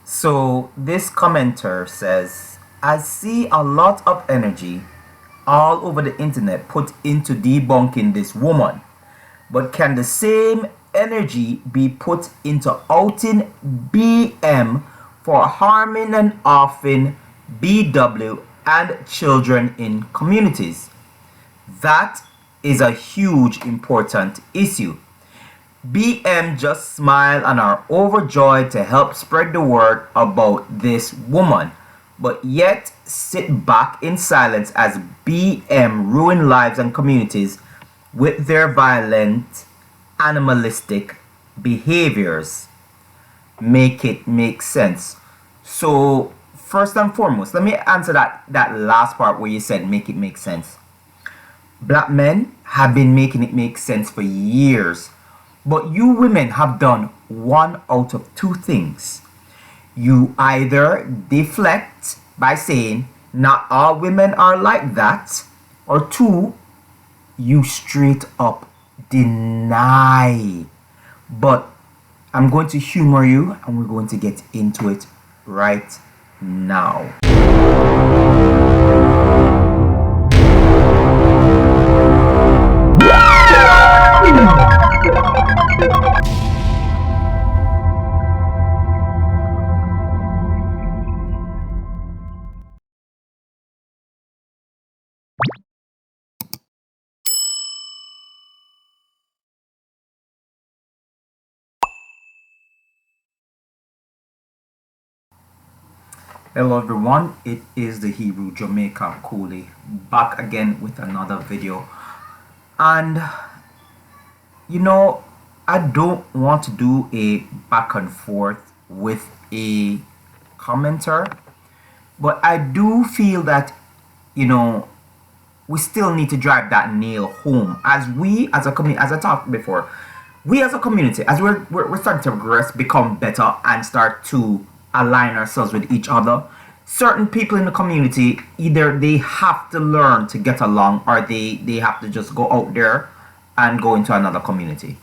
So this commenter says, I see a lot of energy all over the internet put into debunking this woman, but can the same energy be put into outing BM for harming and offing BW and children in communities? That is a huge important issue. BM just smile and are overjoyed to help spread the word about this woman, but yet sit back in silence as BM ruin lives and communities with their violent, animalistic behaviors. Make it make sense. So, first and foremost, let me answer that last part where you said make it make sense. Black men have been making it make sense for years. But you women have done one out of two things. You either deflect by saying, not all women are like that, or two, you straight up deny. But I'm going to humor you and we're going to get into it right now. Hello everyone, it is the Hebrew Jamaica Coolie back again with another video. And I don't want to do a back and forth with a commenter, but I do feel that we still need to drive that nail home as we as a community, as I talked before, we as a community, as we're starting to progress, become better and start to align ourselves with each other. Certain people in the community, either they have to learn to get along or they have to just go out there and go into another community.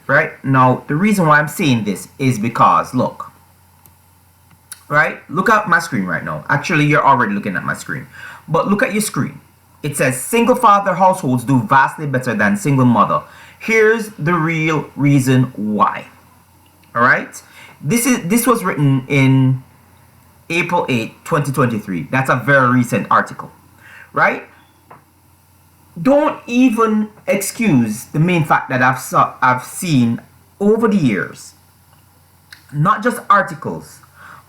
Right? Now, the reason why I'm saying this is because, look at my screen right now. Actually, you're already looking at my screen. But look at your screen. It says single father households do vastly better than single mother. Here's the real reason why. All right? This was written in April 8, 2023. That's a very recent article, right? Don't even excuse the main fact that I've seen over the years, not just articles,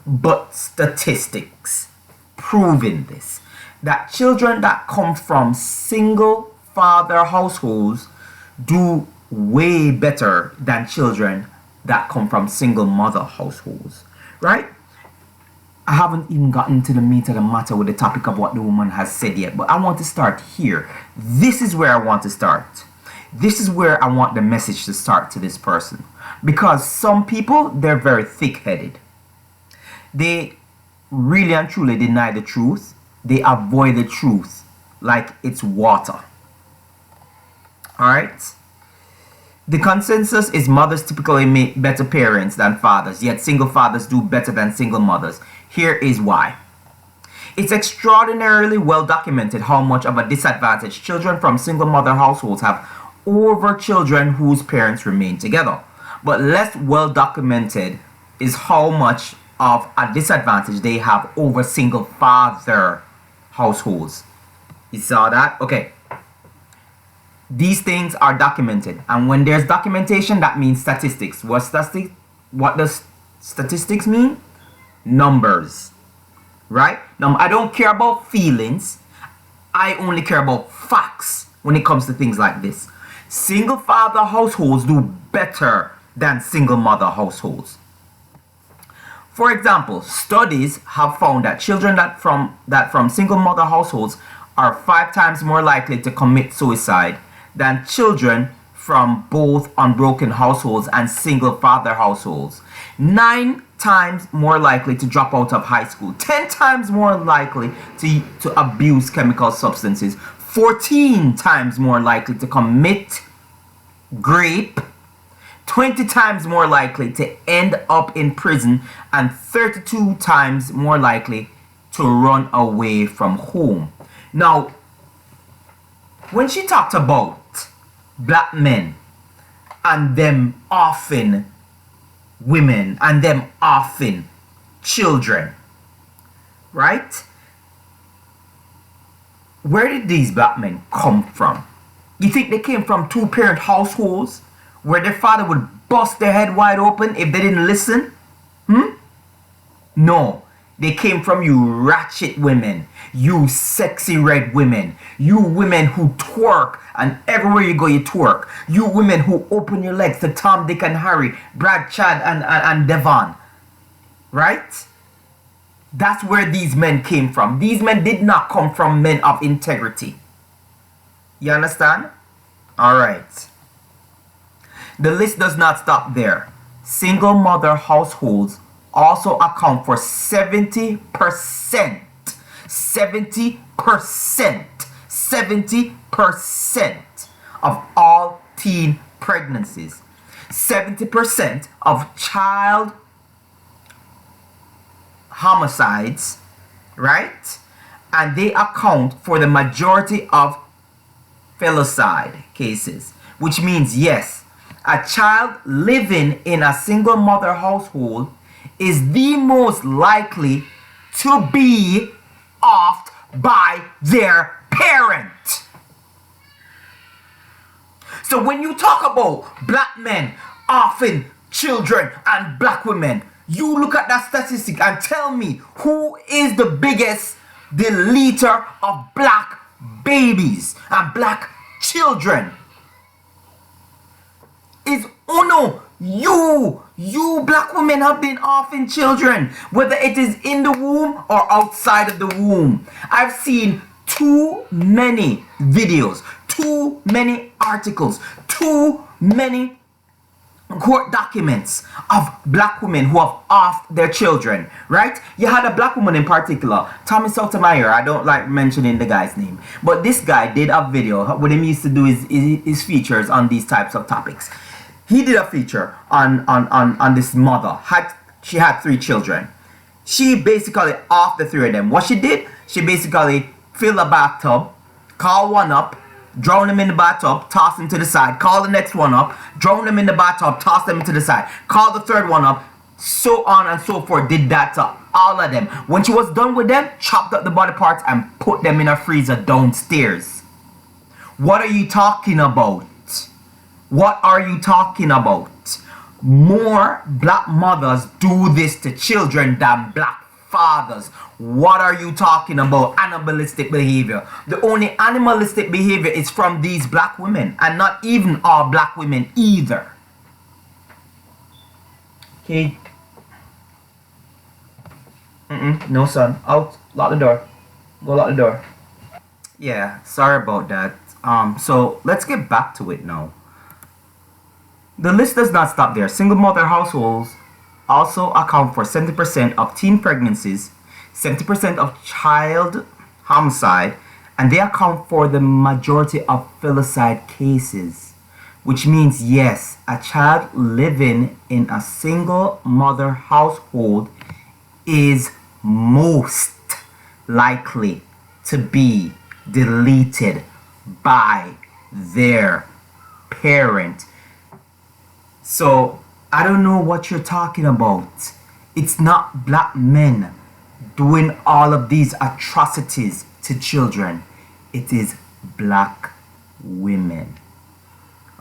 but statistics proving this, that children that come from single father households do way better than children that come from single mother households, right? I haven't even gotten to the meat of the matter with the topic of what the woman has said yet, but I want to start here. This is where I want to start. This is where I want the message to start to this person. Because some people, they're very thick-headed. They really and truly deny the truth. They avoid the truth like it's water. Alright? The consensus is mothers typically make better parents than fathers, yet single fathers do better than single mothers. Here is why. It's extraordinarily well documented how much of a disadvantage children from single mother households have over children whose parents remain together. But less well documented is how much of a disadvantage they have over single father households. You saw that? Okay. These things are documented, and when there's documentation, that means statistics. What does statistics mean? Numbers, right? Now, I don't care about feelings. I only care about facts when it comes to things like this. Single father households do better than single mother households. For example, studies have found that children that from single mother households are 5 times more likely to commit suicide than children from both unbroken households and single father households. 9 times more likely to drop out of high school. 10 times more likely to abuse chemical substances. 14 times more likely to commit rape. 20 times more likely to end up in prison, and 32 times more likely to run away from home. Now, when she talked about black men and them often women and them often children, right? Where did these black men come from? You think they came from two-parent households where their father would bust their head wide open if they didn't listen? No. They came from you ratchet women, you sexy red women, you women who twerk and everywhere you go you twerk, you women who open your legs to Tom, Dick and Harry, Brad, Chad and Devon, right? That's where these men came from. These men did not come from men of integrity. You understand? Alright. The list does not stop there. Single mother households also account for 70%. 70% of all teen pregnancies. 70% of child homicides, right? And they account for the majority of filicide cases, which means yes, a child living in a single mother household is the most likely to be offed by their parent. So when you talk about black men offing children and black women, you look at that statistic and tell me who is the biggest deleter of black babies and black children. Is no, you black women have been offing children, whether it is in the womb or outside of the womb. I've seen too many videos, too many articles, too many court documents of black women who have offed their children, right? You had a black woman in particular, Tommy Sotomayor. I don't like mentioning the guy's name, but this guy did a video. What he used to do is features on these types of topics. He did a feature on this mother. She had 3 children. She basically offed the 3 of them. What she did, she basically filled a bathtub, call one up, drown them in the bathtub, toss them to the side, call the next one up, drown them in the bathtub, toss them to the side, call the 3rd one up, so on and so forth. Did that to all of them. When she was done with them, chopped up the body parts and put them in a freezer downstairs. What are you talking about? What are you talking about? More black mothers do this to children than black fathers. What are you talking about? Animalistic behavior. The only animalistic behavior is from these black women, and not even all black women either. Okay. No, son. Out. Lock the door. Go lock the door. Yeah, sorry about that. So let's get back to it now. The list does not stop there. Single mother households also account for 70% of teen pregnancies, 70% of child homicide, and they account for the majority of filicide cases. Which means, yes, a child living in a single mother household is most likely to be deleted by their parent. So, I don't know what you're talking about. It's not black men doing all of these atrocities to children. It is black women.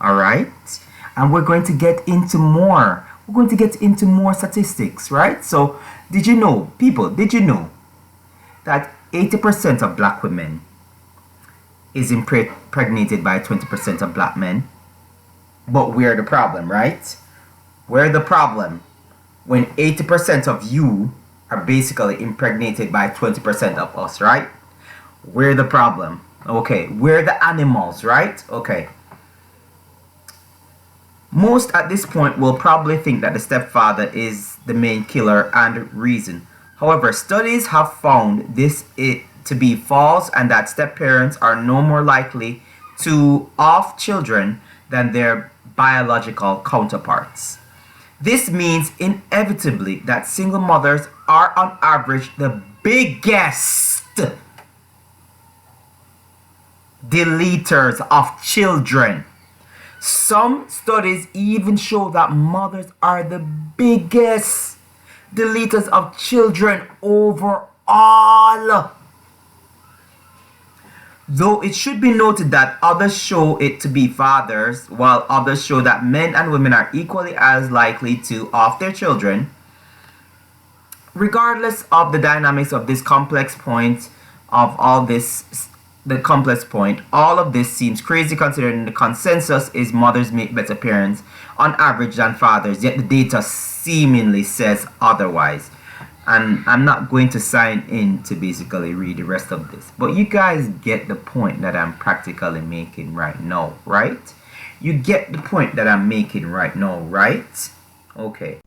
Alright? And we're going to get into more. We're going to get into more statistics, right? So, did you know, people, did you know that 80% of black women is impregnated by 20% of black men? But we're the problem, right? We're the problem when 80% of you are basically impregnated by 20% of us, right? We're the problem. Okay, we're the animals, right? Okay. Most at this point will probably think that the stepfather is the main killer and reason. However, studies have found this to be false, and that step parents are no more likely to off children than their biological counterparts. This means inevitably that single mothers are on average the biggest deleters of children. Some studies even show that mothers are the biggest deleters of children overall. Though it should be noted that others show it to be fathers, while others show that men and women are equally as likely to off their children. Regardless of the dynamics of this complex point of all this, all of this seems crazy considering the consensus is mothers make better parents on average than fathers, yet the data seemingly says otherwise. And I'm not going to sign in to basically read the rest of this, but you guys get the point that I'm practically making right now, right? You get the point that I'm making right now, right? Okay.